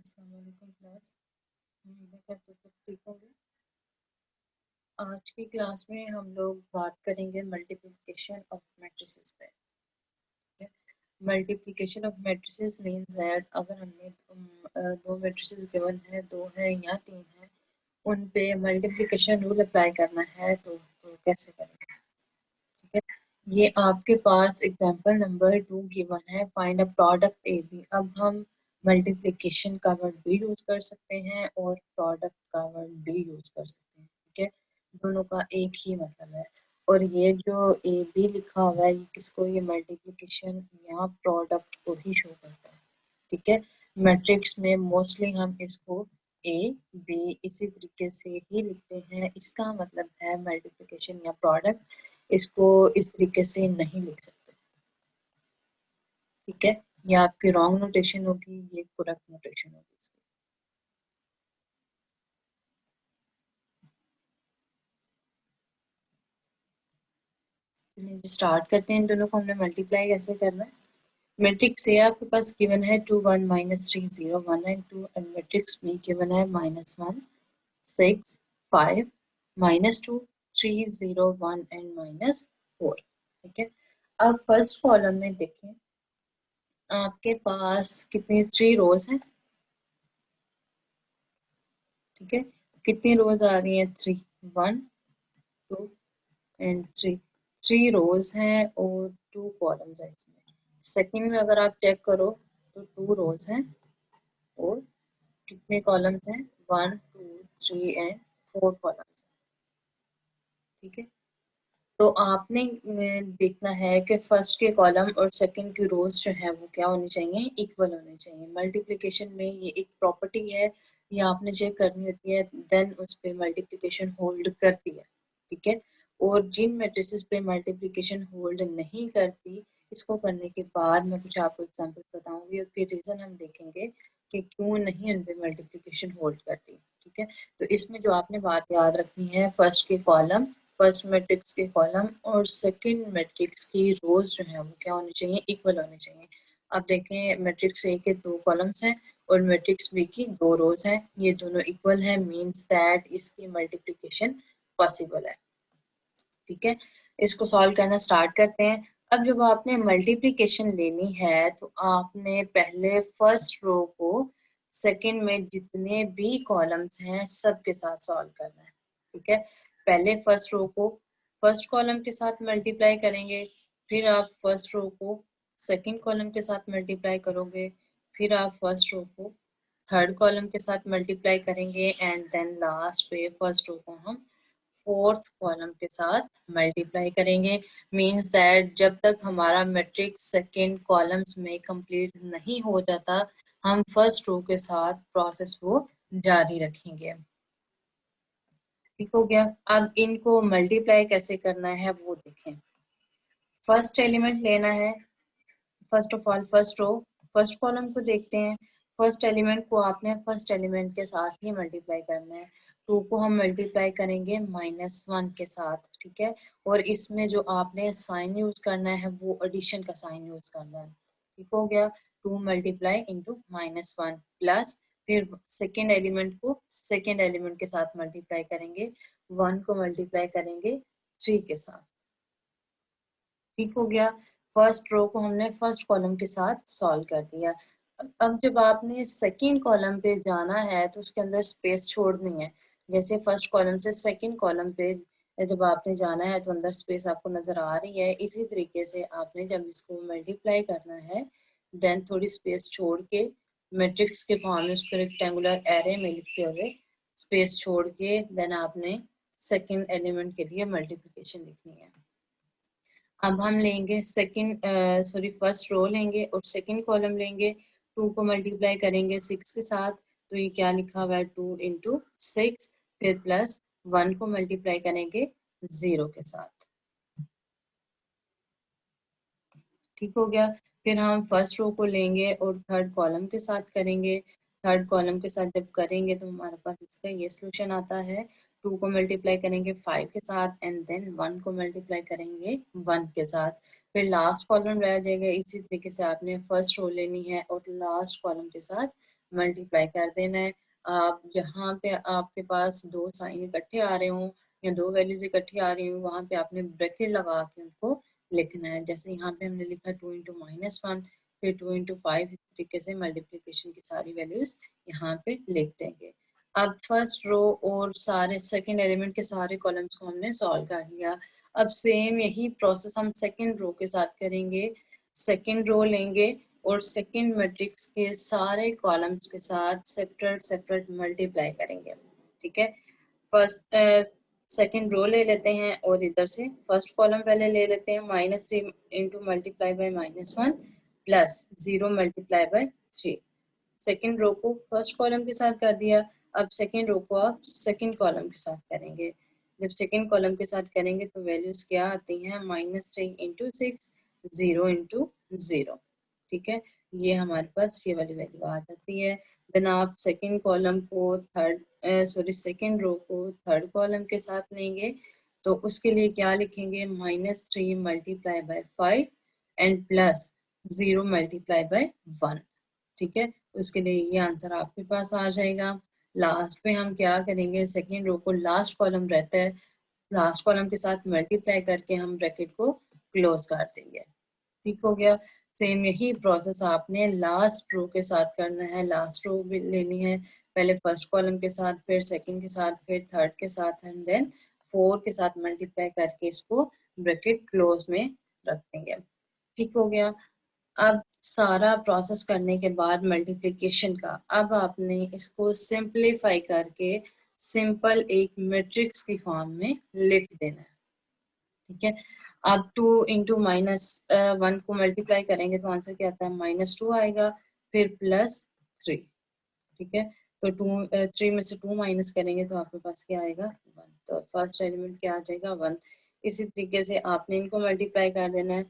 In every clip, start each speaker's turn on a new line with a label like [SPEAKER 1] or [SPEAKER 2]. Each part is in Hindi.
[SPEAKER 1] अस्सलाम वालेकुम क्लास। उम्मीद है कि आप सब ठीक होंगे। आज की क्लास में हम लोग बात करेंगे मल्टीप्लिकेशन ऑफ मैट्रिसेस पे। Multiplication of matrices means that अगर हमने दो मैट्रिसेस गिवन है, दो है या तीन है, उन पे मल्टीप्लिकेशन रूल अप्लाई करना है तो कैसे करेंगे। ठीक है, ये आपके पास एग्जांपल नंबर 2 गिवन है, find a product A B. अब हम मल्टीप्लिकेशन का वर्ड भी यूज कर सकते हैं और प्रोडक्ट का वर्ड भी यूज कर सकते हैं। ठीक है, दोनों का एक ही मतलब है। और ये जो ए बी लिखा हुआ है, ये किसको, ये मल्टीप्लिकेशन या प्रोडक्ट को ही शो करता है। ठीक है, मैट्रिक्स में मोस्टली हम इसको ए बी इसी तरीके से ही लिखते हैं। इसका मतलब है मल्टीप्लिकेशन या प्रोडक्ट, इसको इस तरीके से नहीं लिख सकते। ठीक है, ये आपकी रॉन्ग नोटेशन होगी, ये करेक्ट नोटेशन होगी इसकी। चलिए स्टार्ट करते हैं। इन दोनों को हमने मल्टीप्लाई कैसे करना है। मैट्रिक्स ए आपके पास गिवन है 2 1 -3 0 1 and 2 and matrix be given है -1 6 5 -2 3 0 1 एंड -4। ठीक है, अब फर्स्ट कॉलम में देखें, आपके पास कितनी 3 रोज हैं। ठीक है, कितनी रोज आ रही हैं, 3 1 2 एंड 3 3 रोज हैं और 2 कॉलम्स हैं इसमें। सेकंड में अगर आप चेक करो तो 2 रोज हैं और कितने कॉलम्स हैं, 1 2 3 एंड 4 कॉलम्स हैं। ठीक है, तो आपने देखना है कि फर्स्ट के कॉलम और सेकंड की रोज जो है वो क्या होनी चाहिए, इक्वल होनी चाहिए। मल्टीप्लिकेशन में ये एक प्रॉपर्टी है, ये आपने चेक करनी होती है, देन उस पे मल्टीप्लिकेशन होल्ड करती है। ठीक है, और जिन मैट्रिसेस पे मल्टीप्लिकेशन होल्ड नहीं करती, इसको करने के बाद मैं कुछ आपको एग्जांपल बताऊंगी, उसके रीजन हम देखेंगे कि क्यों नहीं उन पे मल्टीप्लिकेशन होल्ड करती। ठीक है, तो इसमें जो आपने बात याद रखनी है, फर्स्ट मैट्रिक्स के कॉलम और सेकंड मैट्रिक्स की रोज जो है वो क्या होनी चाहिए, इक्वल होनी चाहिए। अब देखें, मैट्रिक्स ए के 2 कॉलम्स हैं और मैट्रिक्स बी की 2 रोज हैं, ये दोनों इक्वल है, मींस दैट इसकी मल्टीप्लिकेशन पॉसिबल है। ठीक है, इसको सॉल्व करना स्टार्ट करते हैं। अब जब आपने मल्टीप्लिकेशन लेनी है तो आपने पहले फर्स्ट रो को सेकंड में जितने भी कॉलम्स हैं सबके साथ सॉल्व करना है। ठीक है, पहले फर्स्ट रो को फर्स्ट कॉलम के साथ मल्टीप्लाई करेंगे, फिर आप फर्स्ट रो को सेकंड कॉलम के साथ मल्टीप्लाई करोगे, फिर आप फर्स्ट रो को थर्ड कॉलम के साथ मल्टीप्लाई करेंगे एंड देन लास्ट पे फर्स्ट रो को हम फोर्थ कॉलम के साथ मल्टीप्लाई करेंगे। मींस दैट जब तक हमारा मैट्रिक्स सेकंड कॉलम्स में कंप्लीट नहीं हो जाता, हम फर्स्ट रो के साथ प्रोसेस वो जारी रखेंगे। ठीक हो गया, अब इनको मल्टीप्लाई कैसे करना है वो देखें। फर्स्ट एलिमेंट लेना है, first of all first row, first column को देखते हैं। फर्स्ट एलिमेंट को आपने फर्स्ट एलिमेंट के साथ ही मल्टीप्लाई करना है। 2 को हम मल्टीप्लाई करेंगे -1 के साथ। ठीक है, और इसमें जो आपने साइन यूज करना है वो एडिशन का साइन यूज करना है। ठीक हो गया, 2 मल्टीप्लाई इंटू -1 प्लस, फिर सेकेंड एलिमेंट को सेकेंड एलिमेंट के साथ मल्टीप्लाई करेंगे, 1 को मल्टीप्लाई करेंगे 3 के साथ। ठीक हो गया, फर्स्ट रो को हमने फर्स्ट कॉलम के साथ सॉल्व कर दिया। अब जब आपने सेकंड कॉलम पे जाना है तो उसके अंदर स्पेस छोड़नी है। जैसे फर्स्ट कॉलम से सेकंड कॉलम पे जब आपने जाना है तो अंदर स्पेस आपको नजर आ रही है। इसी तरीके से आपने जब इसको मल्टीप्लाई करना है, देन थोड़ी स्पेस छोड़ के मैट्रिक्स के फॉर्म में उसको रेक्टेंगुलर एरे में लिखते हुए स्पेस छोड़ के देन आपने सेकंड एलिमेंट के लिए मल्टीप्लिकेशन लिखनी है। अब हम लेंगे फर्स्ट रो लेंगे और सेकंड कॉलम लेंगे, 2 को मल्टीप्लाई करेंगे 6 के साथ, तो ये क्या लिखा हुआ है, 2 इंटू 6, फिर प्लस 1 को मल्टीप्लाई करेंगे 0 के साथ। ठीक हो गया, फिर हम फर्स्ट रो को लेंगे और थर्ड कॉलम के साथ करेंगे। थर्ड कॉलम के साथ जब करेंगे तो हमारे पास इसका ये सोल्यूशन आता है, 2 को मल्टीप्लाई करेंगे 5 के साथ एंड देन 1 को मल्टीप्लाई करेंगे 1 के साथ, फिर लास्ट कॉलम रह जाएगा। इसी तरीके से आपने फर्स्ट रो लेनी है और लास्ट कॉलम के साथ मल्टीप्लाई कर देना है। आप जहाँ पे आपके पास दो साइन इकट्ठे आ रहे हों या दो वैल्यूज इकट्ठी आ रही हूँ वहां पे आपने ब्रैकेट लगा के उनको लिखना है। जैसे यहाँ पे हमने लिखा 2 इंटू -1, फिर 2 इंटू 5, इस तरीके से मल्टीप्लीकेशन की सारी वैल्यूज यहाँ पे लिख देंगे। अब फर्स्ट रो और सारे सेकंड एलिमेंट के सारे कॉलम्स को हमने सॉल्व कर लिया। अब सेम यही प्रोसेस हम सेकंड रो के साथ करेंगे। सेकंड रो लेंगे और सेकंड मैट्रिक्स के सारे कॉलम्स के साथ सेपरेट सेपरेट मल्टीप्लाई करेंगे। ठीक है, फर्स्ट सेकंड रो ले लेते हैं और इधर से फर्स्ट कॉलम पहले ले लेते हैं। -3 into multiply by -1 plus 0 multiply by 3। Second row को फर्स्ट कॉलम के साथ कर दिया। अब सेकंड रो को आप सेकंड कॉलम के साथ करेंगे। जब सेकंड कॉलम के साथ करेंगे तो वैल्यूज क्या आती हैं? -3 इंटू 6, 0 इंटू 0। ठीक है, ये हमारे पास ये वाली वैल्यू आ जाती है। देन आप सेकंड कॉलम को सेकंड रो को थर्ड कॉलम के साथ लेंगे तो उसके लिए क्या लिखेंगे? -3 multiply bye 5 and plus 0 multiply by 1। ठीक है, उसके लिए ये आंसर आपके पास आ जाएगा। लास्ट पे हम क्या करेंगे? सेकंड रो को लास्ट कॉलम रहता है, लास्ट कॉलम के साथ मल्टीप्लाई करके हम ब्रैकेट को क्लोज कर देंगे। ठीक हो गया। सेम यही प्रोसेस आपने लास्ट रो के साथ करना है। लास्ट रो भी लेनी है, पहले फर्स्ट कॉलम के साथ, फिर सेकंड के साथ, फिर थर्ड के साथ एंड देन फोर के साथ मल्टीप्लाई करके इसको ब्रैकेट क्लोज में रख देंगे। ठीक हो गया। अब सारा प्रोसेस करने के बाद मल्टीप्लिकेशन का, अब आपने इसको सिंपलीफाई करके सिंपल एक मैट्रिक्स की फॉर्म में लिख देना है। ठीक है, अब 2 इंटू -1 को मल्टीप्लाई करेंगे तो आंसर क्या आता है? -2 आएगा, फिर +3। ठीक है, तो 3 में से 2 माइनस करेंगे तो आपके पास क्या आएगा? 1। तो फर्स्ट एलिमेंट क्या आ जाएगा? 1। इसी तरीके से आपने इनको मल्टीप्लाई कर देना है।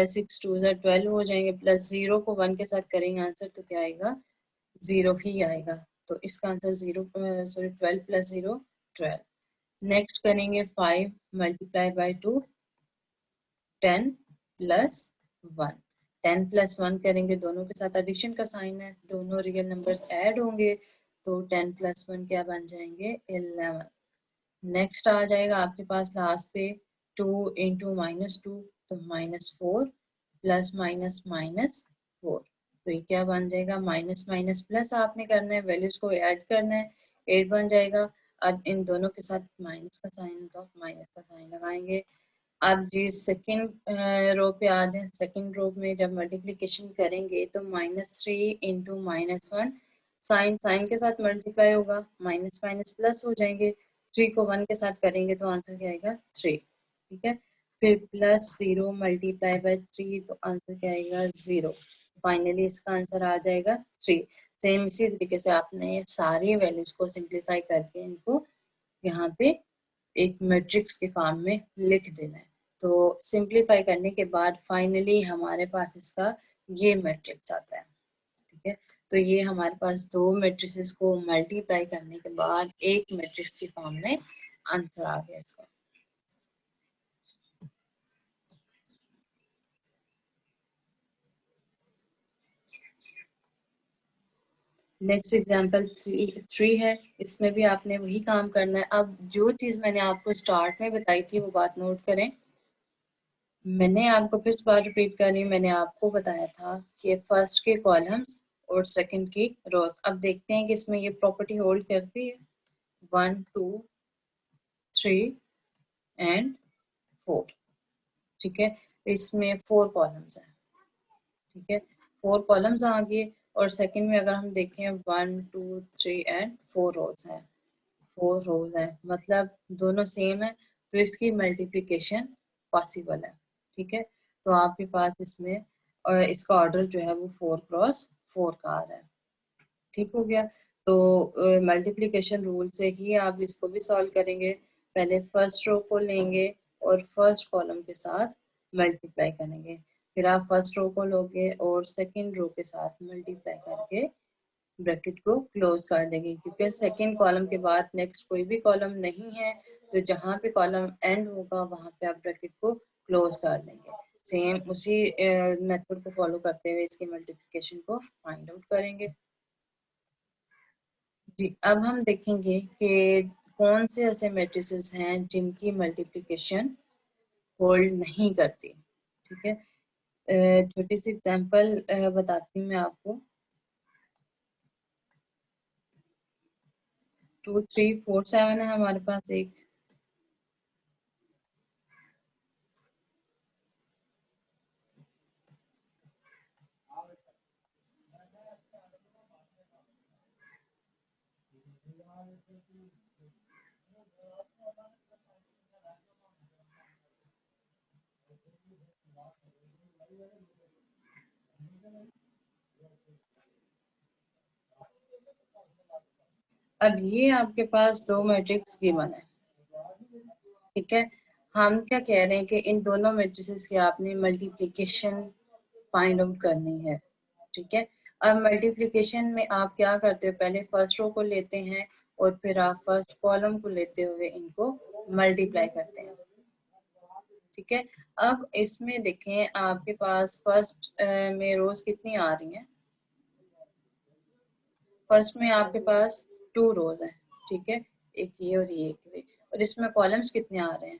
[SPEAKER 1] 6 2 12 हो जाएंगे, प्लस 0 को 1 के साथ करेंगे आंसर तो क्या आएगा? 0 ही आएगा। तो इसका आंसर 12 प्लस 0 12। नेक्स्ट करेंगे 5 मल्टीप्लाई बाय 2, 10 प्लस 1। 10 प्लस 1 करेंगे, दोनों के साथ एडिशन का साइन है, दोनों रियल नंबर्स ऐड होंगे तो 10 प्लस 1 क्या बन जाएंगे? 11। नेक्स्ट आ जाएगा आपके पास लास्ट पे 2 इंटू -2, तो -4 प्लस -4। तो ये क्या बन जाएगा? माइनस माइनस प्लस आपने करना है, वैल्यूज को ऐड करना है, 8 बन जाएगा। अब इन दोनों के साथ माइनस का साइन, तो माइनस का साइन लगाएंगे। अब जी सेकंड रो पे आ जाए। सेकंड रो में जब मल्टीप्लिकेशन करेंगे तो -3 इंटू -1, साइन साइन के साथ मल्टीप्लाई होगा, माइनस माइनस प्लस हो जाएंगे। 3 को 1 के साथ करेंगे तो आंसर क्या आएगा? 3। ठीक है, फिर प्लस 0 मल्टीप्लाई बाय 3 तो आंसर क्या आएगा? 0। फाइनली इसका आंसर आ जाएगा 3। सेम इसी तरीके से आपने सारी वैल्यूज को सिंप्लीफाई करके इनको यहाँ पे एक मैट्रिक्स के फॉर्म में लिख देना है। तो सिंपलीफाई करने के बाद फाइनली हमारे पास इसका ये मैट्रिक्स आता है। ठीक है, तो ये हमारे पास दो मैट्रिसेस को मल्टीप्लाई करने के बाद एक मैट्रिक्स की फॉर्म में आंसर आ गया इसका। नेक्स्ट एग्जांपल 3 है। इसमें भी आपने वही काम करना है। अब जो चीज मैंने आपको स्टार्ट में बताई थी वो बात नोट करें। मैंने आपको फिर से बार रिपीट कर रही हूँ, मैंने आपको बताया था कि फर्स्ट के कॉलम्स और सेकंड की रोज। अब देखते हैं कि इसमें ये प्रॉपर्टी होल्ड करती है। 1 2 3 एंड 4। ठीक है, इसमें 4 कॉलम्स हैं। ठीक है, 4 कॉलम्स आ गए और सेकंड में अगर हम देखें 1 2 3 एंड 4 रोज हैं। 4 रोज है, मतलब दोनों सेम है, तो इसकी मल्टीप्लिकेशन पॉसिबल है। ठीक है, तो आपके पास इसमें और इसका ऑर्डर जो है वो 4 क्रॉस 4 का आ रहा है। ठीक हो गया। तो मल्टीप्लिकेशन रूल से ही आप इसको भी सॉल्व करेंगे। पहले फर्स्ट रो को लेंगे और फर्स्ट कॉलम के साथ मल्टीप्लाई करेंगे, फिर आप फर्स्ट रो को लोगे और सेकंड रो के साथ मल्टीप्लाई करके ब्रैकेट को क्लोज कर देंगे, क्योंकि सेकंड कॉलम के बाद नेक्स्ट कोई भी कॉलम नहीं है, तो जहां पे कॉलम एंड होगा वहां पे आप ब्रैकेट को क्लोज कर देंगे। सेम उसी मेथड को फॉलो करते हुए इसके मल्टीप्लिकेशन को फाइंड आउट करेंगे। जी, अब हम देखेंगे कि कौन से ऐसे मैट्रिसेस हैं जिनकी मल्टीप्लिकेशन होल्ड नहीं करती। ठीक है, छोटी सी एग्जांपल बताती हूँ मैं आपको। 2 3 4 7 है हमारे पास एक। अब ये आपके पास दो मैट्रिक्स गिवन है। ठीक है, हम क्या कह रहे हैं कि इन दोनों मैट्रिसेस की आपने मल्टीप्लिकेशन फाइंड आउट करनी है। ठीक है, अब मल्टीप्लिकेशन में आप क्या करते हो, पहले फर्स्ट रो को लेते हैं और फिर आप फर्स्ट कॉलम को लेते हुए इनको मल्टीप्लाई करते हैं। ठीक है, अब इसमें देखें आपके पास फर्स्ट में रोज कितनी आ रही हैं। फर्स्ट में आपके पास 2 रोज हैं। ठीक है, एक ये और ये और इसमें कॉलम्स कितने आ रहे हैं,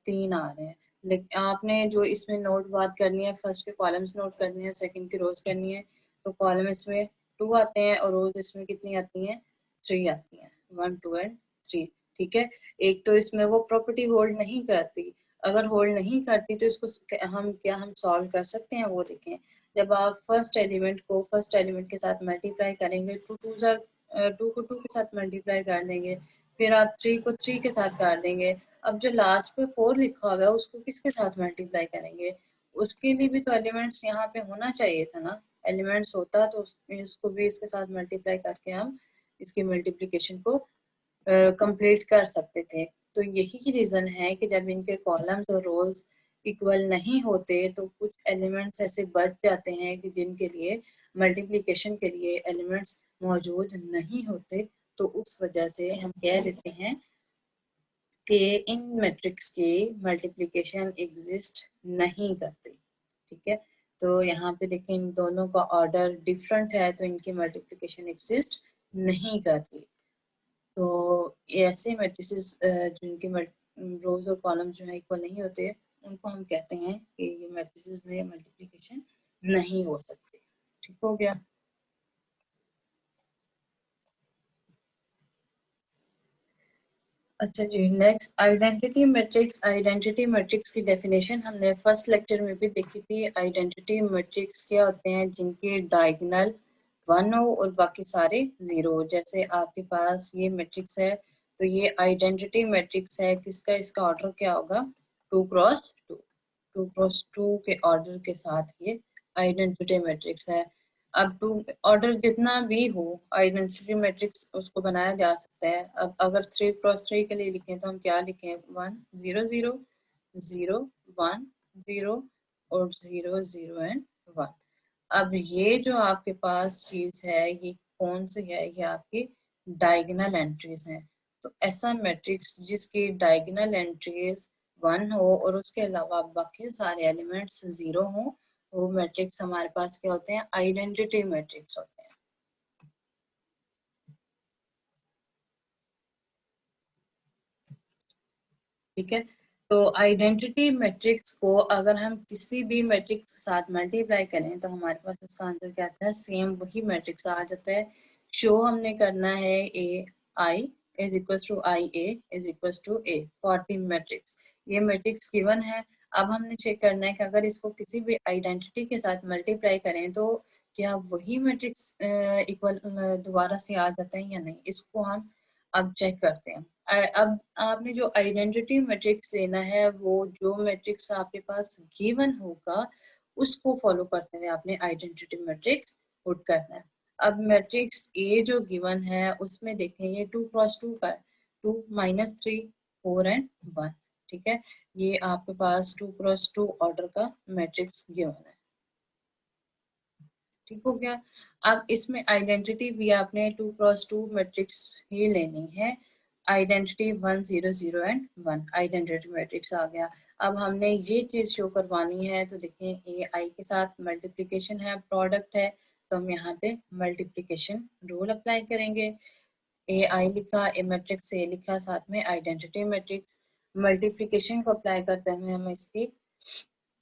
[SPEAKER 1] 3 आ रहे हैं। लेकिन आपने जो इसमें नोट बात करनी है, फर्स्ट के कॉलम्स नोट करनी है, सेकंड की रोज करनी है। तो कॉलम इसमें 2 आते हैं और रोज इसमें कितनी आती हैं, 3 आती हैं, 1 2 एंड 3। ठीक है, एक तो इसमें वो प्रॉपर्टी होल्ड नहीं करती। अगर होल्ड नहीं करती तो इसको हम सॉल्व कर सकते हैं, वो देखें। जब आप फर्स्ट एलिमेंट को फर्स्ट एलिमेंट के साथ मल्टीप्लाई करेंगे, 2 को 2 के साथ मल्टीप्लाई कर देंगे, फिर आप 3 को 3 के साथ कर देंगे। अब जो लास्ट पे 4 लिखा हुआ है उसको किसके साथ मल्टीप्लाई करेंगे, उसके लिए भी तो एलिमेंट्स यहाँ पे होना चाहिए था ना। एलिमेंट्स होता तो इसको भी इसके साथ मल्टीप्लाई करके हम इसकी मल्टीप्लिकेशन को कंप्लीट कर सकते थे। तो यही रीजन है कि जब इनके कॉलम्स और रोज इक्वल नहीं होते तो कुछ एलिमेंट्स ऐसे बच जाते हैं कि जिनके लिए मल्टीप्लिकेशन के लिए एलिमेंट्स मौजूद नहीं होते। तो उस वजह से हम कह देते हैं कि इन मैट्रिक्स की मल्टीप्लिकेशन एग्जिस्ट नहीं करती। ठीक है, तो यहाँ पे देखें इन दोनों का ऑर्डर डिफरेंट है तो इनकी मल्टीप्लिकेशन एग्जिस्ट नहीं करती। तो ऐसे मैट्रिसेस जिनके रोज और कॉलम जो है इक्वल नहीं होते, उनको हम कहते हैं कि ये मैट्रिसेस में मल्टीप्लिकेशन नहीं हो सकती। ठीक हो गया। अच्छा जी, next identity matrix. Identity matrix की डेफिनेशन हमने फर्स्ट लेक्चर में भी देखी थी। आइडेंटिटी मैट्रिक्स क्या होते हैं, जिनके डायगोनल 1 हो और बाकी सारे 0 हो। जैसे आपके पास ये मैट्रिक्स है तो ये आइडेंटिटी मैट्रिक्स है। किसका, इसका ऑर्डर क्या होगा, 2 क्रॉस 2। 2 क्रॉस 2 के ऑर्डर के साथ ये आइडेंटिटी मैट्रिक्स है। अब टू ऑर्डर जितना भी हो, आइडेंटिटी मैट्रिक्स उसको बनाया जा सकता है। अब अगर 3 क्रॉस 3 के लिए लिखें तो हम क्या लिखें, 1 0 0 0 1 0 और 0 0 एंड 1। अब ये जो आपके पास चीज है ये कौन सी है, ये आपकी डायगोनल एंट्रीज हैं। तो ऐसा मैट्रिक्स जिसकी डायगोनल एंट्रीज 1 हो और उसके अलावा बाकी सारे एलिमेंट्स 0 हो, वो मैट्रिक्स हमारे पास क्या होते हैं, आइडेंटिटी मैट्रिक्स होते हैं। ठीक है, तो आइडेंटिटी मैट्रिक्स को अगर हम किसी भी मैट्रिक्स के साथ मल्टीप्लाई करें तो हमारे पास उसका आंसर क्या आता है, सेम वही मैट्रिक्स आ जाता है। शो हमने करना है A I is equal to I A is equal to A for the matrix. ये मैट्रिक्स गिवन है। अब हमने चेक करना है कि अगर इसको किसी भी आइडेंटिटी के साथ मल्टीप्लाई करें तो क्या वही मैट्रिक्स इक्वल दोबारा से आ जाता है या नहीं, इसको हम अब चेक करते हैं। अब आपने जो आइडेंटिटी मैट्रिक्स लेना है, वो जो मैट्रिक्स आपके पास गिवन होगा उसको फॉलो करते हुए आपने आइडेंटिटी मैट्रिक्स पुट करना है। अब मैट्रिक्स ए जो गिवन है उसमें देखें ये 2 क्रॉस 2 का है, 2 -3 4 एंड 1। ठीक है, ये आपके पास 2 क्रॉस 2 ऑर्डर का मैट्रिक्स गिवन है। ठीक हो गया। अब इसमें आइडेंटिटी भी आपने 2 क्रॉस 2 मैट्रिक्स ही लेनी है। आइडेंटिटी 1 0 0 एंड 1 आइडेंटिटी मैट्रिक्स आ गया। अब हमने ये चीज शो करवानी है तो देखें ए आई के साथ मल्टीप्लिकेशन है, प्रोडक्ट है, तो हम यहाँ पे मल्टीप्लिकेशन रूल अप्लाई करेंगे। ए आई लिखा, ए मैट्रिक्स ए लिखा, साथ में आइडेंटिटी मैट्रिक्स। मल्टीप्लिकेशन को अप्लाई करते हुए हम इसकी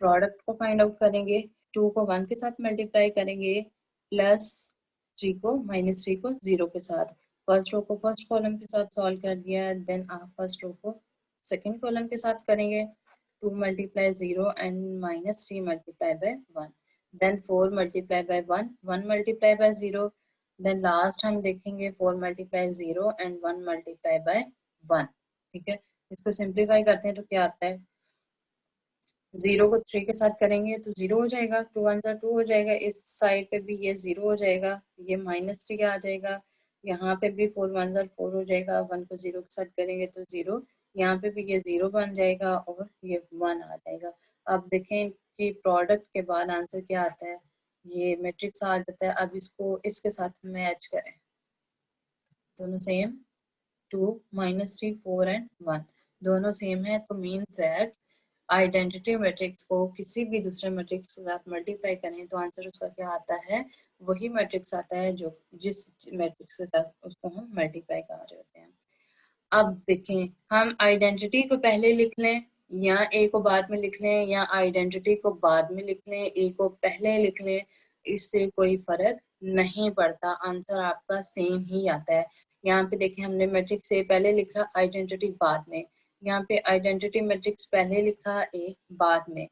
[SPEAKER 1] प्रोडक्ट को फाइंड आउट करेंगे। 2 को 1 के साथ मल्टीप्लाई करेंगे, प्लस 3 को -3 को 0 के साथ। फर्स्ट रो को फर्स्ट कॉलम के साथ सॉल्व कर दिया, देन आप फर्स्ट रो को सेकंड कॉलम के साथ करेंगे। 2 multiply 0 and -3 multiply by 1, then 4 multiply by 1, 1 multiply by 0, then last हम देखेंगे 4 मल्टीप्लाई 0 एंड 1 मल्टीप्लाई बाय 1। ठीक है, इसको सिंप्लीफाई करते हैं तो क्या आता है, 0 को 3 के साथ करेंगे तो 0 हो जाएगा, 2 1 2 हो जाएगा, इस साइड पे भी ये 0 हो जाएगा, ये -3 आ जाएगा, यहाँ पे भी 4 1 4 हो जाएगा, 1 को 0 के साथ करेंगे तो 0, यहाँ पे भी ये 0 बन जाएगा और ये 1 आ जाएगा। अब देखें कि प्रोडक्ट के बाद आंसर क्या आता है, ये मैट्रिक्स आ जाता है। अब इसको इसके साथ मैच करें, दोनों सेम, 2 -3 4 एंड 1 दोनों सेम है, तो मीन्स दैट आइडेंटिटी मैट्रिक्स को किसी भी दूसरे मैट्रिक्स के साथ मल्टीप्लाई करें तो आंसर उसका क्या आता है, वही मैट्रिक्स आता है जो जिस मैट्रिक्स के साथ उसको हम मल्टीप्लाई कर रहे होते हैं। अब देखें, हम आइडेंटिटी को पहले लिख लें या ए को बाद में लिख लें, या आइडेंटिटी को बाद में लिख लें, ए को पहले लिख लें, इससे कोई फर्क नहीं पड़ता, आंसर आपका सेम ही आता है। यहाँ पे देखें, हमने मैट्रिक्स ए पहले लिखा, आइडेंटिटी बाद में, यहाँ पे आइडेंटिटी मैट्रिक्स पहले लिखा, ए बाद में,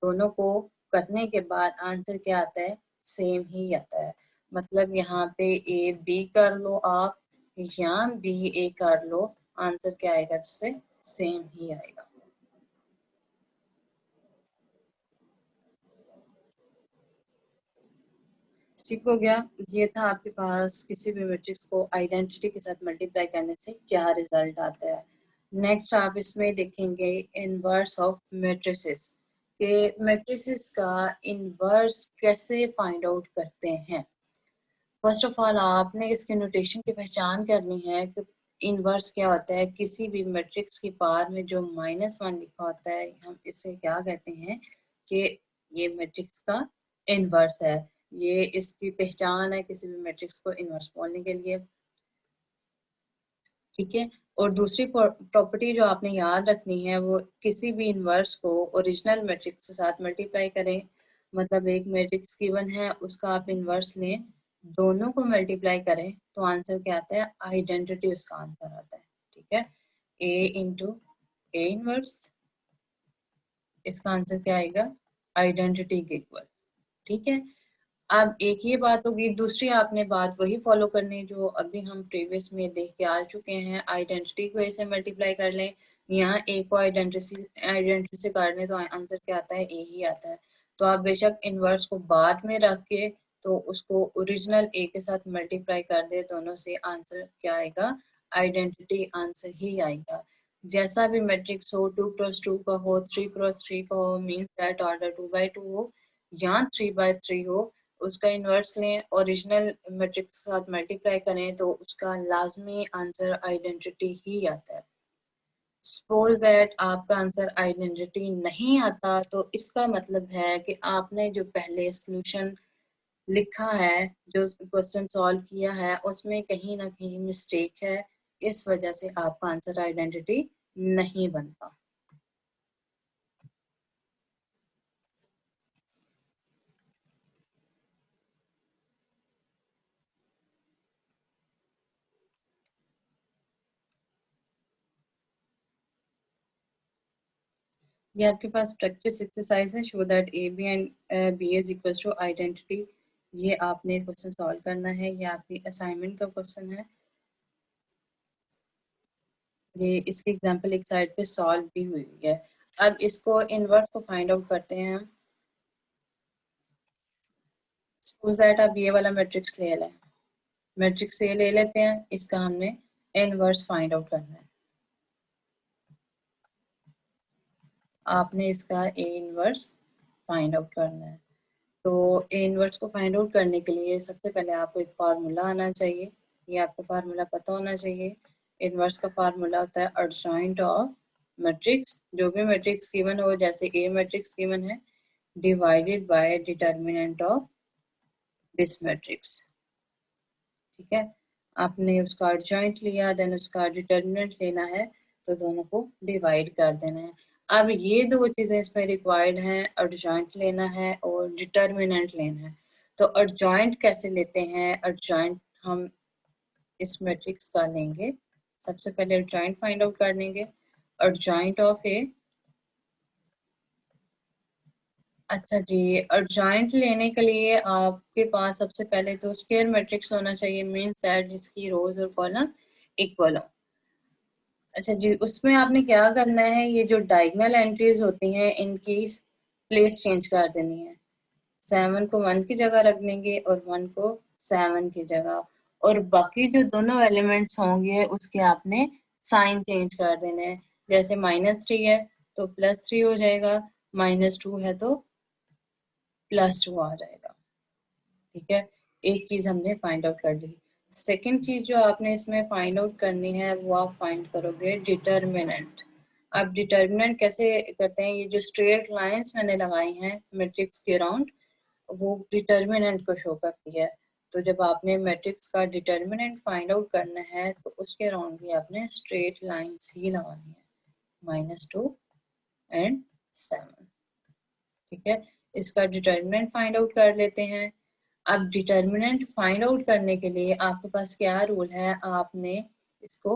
[SPEAKER 1] दोनों को करने के बाद आंसर क्या आता है, सेम ही आता है। मतलब यहाँ पे ए बी कर लो आप या बी ए कर लो, आंसर क्या आएगा, उससे सेम ही आएगा। ठीक हो गया, ये था आपके पास किसी भी मैट्रिक्स को आइडेंटिटी के साथ मल्टीप्लाई करने से क्या रिजल्ट आता है। नेक्स्ट आप इसमें देखेंगे इनवर्स ऑफ मैट्रिसेस, के मैट्रिसेस का इनवर्स कैसे फाइंड आउट करते हैं। फर्स्ट ऑफ ऑल आपने इसके नोटेशन की पहचान करनी है कि इनवर्स क्या होता है। किसी भी मैट्रिक्स की पावर में जो -1 लिखा होता है, हम इससे क्या कहते हैं कि ये मैट्रिक्स का इनवर्स है। ये इसकी पहचान है किसी भी मैट्रिक्स को इनवर्स बोलने के लिए। ठीक है, और दूसरी प्रॉपर्टी जो आपने याद रखनी है, वो किसी भी इनवर्स को ओरिजिनल मैट्रिक्स के साथ मल्टीप्लाई करें। मतलब एक मैट्रिक्स गिवन है, उसका आप इनवर्स लें, दोनों को मल्टीप्लाई करें तो आंसर क्या आता है, आइडेंटिटी उसका आंसर आता है। ठीक है, ए इंटू ए इनवर्स, इसका आंसर क्या आएगा, आइडेंटिटी के इक्वल। ठीक है, अब एक ये बात होगी, दूसरी आपने बात वही फॉलो करनी जो अभी हम प्रीवियस में देख के आ चुके हैं। आइडेंटिटी को ऐसे मल्टीप्लाई कर लें, यहाँ ए को आइडेंटिटी से कर लें तो आंसर क्या आता है, ए ही आता है। तो आप बेशक इनवर्स को बाद में रख के तो उसको ओरिजिनल ए के साथ मल्टीप्लाई कर दे, दोनों से आंसर क्या आएगा, आइडेंटिटी आंसर ही आएगा। जैसा भी मैट्रिक्स हो, 2 क्रॉस 2 का हो, 3 क्रॉस 3 का हो, मीन्स दैट ऑर्डर 2 by 2 हो या 3 by 3 हो, उसका इन्वर्स लें, ओरिजिनल मैट्रिक्स के साथ मल्टीप्लाई करें तो उसका लाजमी आंसर आइडेंटिटी ही आता है। सपोज दैट आपका आंसर आइडेंटिटी नहीं आता, तो इसका मतलब है कि आपने जो पहले सॉल्यूशन लिखा है, जो क्वेश्चन सॉल्व किया है, उसमें कहीं ना कहीं मिस्टेक है, इस वजह से आपका आंसर आइडेंटिटी नहीं बनता। ये आपके पास प्रैक्टिस एक्सरसाइज है, show that A B and B is equal to identity. ये आपने क्वेश्चन सॉल्व करना है, ये आपकी असाइनमेंट का क्वेश्चन है। ये इसकी एग्जांपल एक साइड पे सॉल्व भी हुई है। अब इसको इनवर्स को फाइंड आउट करते हैं हम। सपोज दैट आप ये वाला मैट्रिक्स ले लें, मैट्रिक्स ये ले लेते हैं, इसका हमने इनवर्स फाइंड आउट करना है। आपने इसका ए इनवर्स फाइंड आउट करना है। तो ए इनवर्स को फाइंड आउट करने के लिए सबसे पहले आपको एक फार्मूला आना चाहिए, ये आपको फार्मूला पता होना चाहिए। इनवर्स का फार्मूला होता है एडजॉइंट ऑफ मैट्रिक्स, जो भी मैट्रिक्स गिवन हो, जैसे ए मैट्रिक्स गिवन है, divided by determinant of this matrix. ठीक है, आपने उसका एडजॉइंट लिया, देन उसका डिटर्मिनेंट लेना है, तो दोनों को डिवाइड कर देना है। अब ये दो चीजें इसमें रिक्वायर्ड हैं, एडजॉइंट लेना है और डिटर्मिनेंट लेना है। तो एडजॉइंट कैसे लेते हैं? एडजॉइंट हम इस मैट्रिक्स का लेंगे, सबसे पहले एडजॉइंट फाइंड आउट कर लेंगे। एडजॉइंट ऑफ ए, अच्छा जी, एडजॉइंट लेने के लिए आपके पास सबसे पहले तो स्क्वायर मैट्रिक्स होना चाहिए, मीन सेट जिसकी रोज और कॉलम इक्वल हो। अच्छा जी, उसमें आपने क्या करना है, ये जो डायगोनल एंट्रीज होती हैं इनकी प्लेस चेंज कर देनी है। 7 को 1 की जगह रख देंगे और 1 को 7 की जगह, और बाकी जो दोनों एलिमेंट्स होंगे उसके आपने साइन चेंज कर देने हैं। जैसे -3 है तो +3 हो जाएगा, -2 है तो +2 आ जाएगा। ठीक है, एक चीज हमने फाइंड आउट कर ली। सेकंड चीज जो आपने इसमें फाइंड आउट करनी है वो आप फाइंड करोगे डिटर्मिनेंट। अब डिटर्मिनेंट कैसे करते हैं? ये जो स्ट्रेट लाइंस मैंने लगाई हैं मैट्रिक्स के अराउंड, वो डिटर्मिनेंट को शो करती है। तो जब आपने मैट्रिक्स का डिटर्मिनेंट फाइंड आउट करना है तो उसके अराउंड भी आपने स्ट्रेट लाइंस ही लगानी है, -2 एंड 7। ठीक है, इसका डिटर्मिनेंट फाइंड आउट कर लेते हैं। अब डिटर्मिनेंट फाइंड आउट करने के लिए आपके पास क्या रूल है, आपने इसको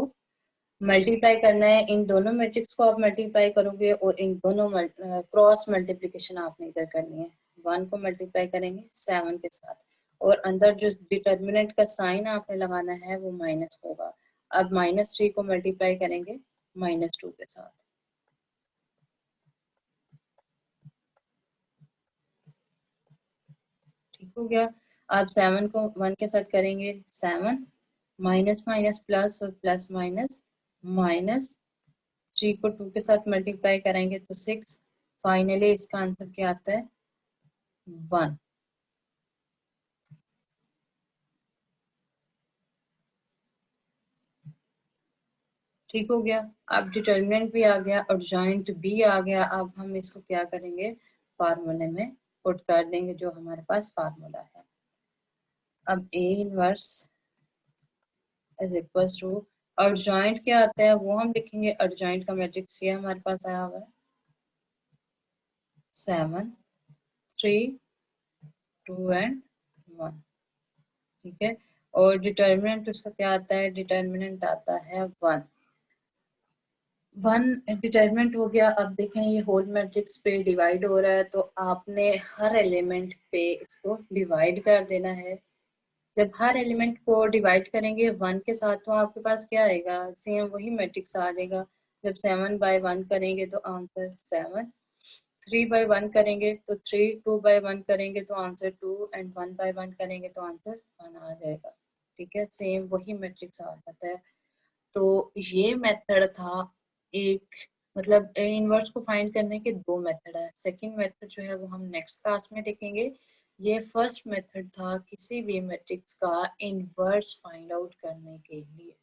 [SPEAKER 1] मल्टीप्लाई करना है। इन दोनों मैट्रिक्स को आप मल्टीप्लाई करोगे और इन दोनों क्रॉस मल्टीप्लिकेशन आपने इधर करनी है। 1 को मल्टीप्लाई करेंगे 7 के साथ, और अंदर जो डिटर्मिनेंट का साइन आपने लगाना है वो माइनस होगा। अब -3 को मल्टीप्लाई करेंगे -2 के साथ। ठीक हो गया। आप 7 को 1 के साथ करेंगे 7, माइनस माइनस प्लस और प्लस माइनस माइनस, 3 को 2 के साथ मल्टीप्लाई करेंगे तो 6। फाइनली इसका आंसर क्या आता है? 1। ठीक हो गया। अब डिटर्मिनेंट भी आ गया और जॉइंट भी आ गया। अब हम इसको क्या करेंगे, फार्मूले में पुट कर देंगे जो हमारे पास फार्मूला है। अब A inverse is equal to, और जॉइंट क्या आता है वो हम लिखेंगे। और जॉइंट का मैट्रिक्स ये हमारे पास आया हुआ है 7, 3, 2 एंड 1। ठीक है, और डिटर्मिनेंट उसका क्या आता है? डिटर्मिनेंट आता है 1। 1 डिटर्मिनेंट हो गया। अब देखें ये होल मैट्रिक्स पे डिवाइड हो रहा है, तो आपने हर एलिमेंट पे इसको डिवाइड कर देना है। जब हर एलिमेंट को डिवाइड करेंगे 1 के साथ तो आपके पास क्या आएगा? सेम वही मैट्रिक्स आ जाएगा। जब 7 बाय 1 करेंगे तो आंसर 7, 3 बाय 1 करेंगे तो 3, 2 बाय 1 करेंगे तो आंसर 2, एंड 1 बाय 1 करेंगे तो आंसर 1 आ जाएगा। ठीक है, सेम वही मैट्रिक्स आ जाता है। तो ये मेथड था एक, मतलब इनवर्स को फाइंड करने के दो मेथड है। सेकंड मेथड जो है वो हम नेक्स्ट क्लास में देखेंगे। ये फर्स्ट मेथड था किसी भी मैट्रिक्स का इनवर्स फाइंड आउट करने के लिए।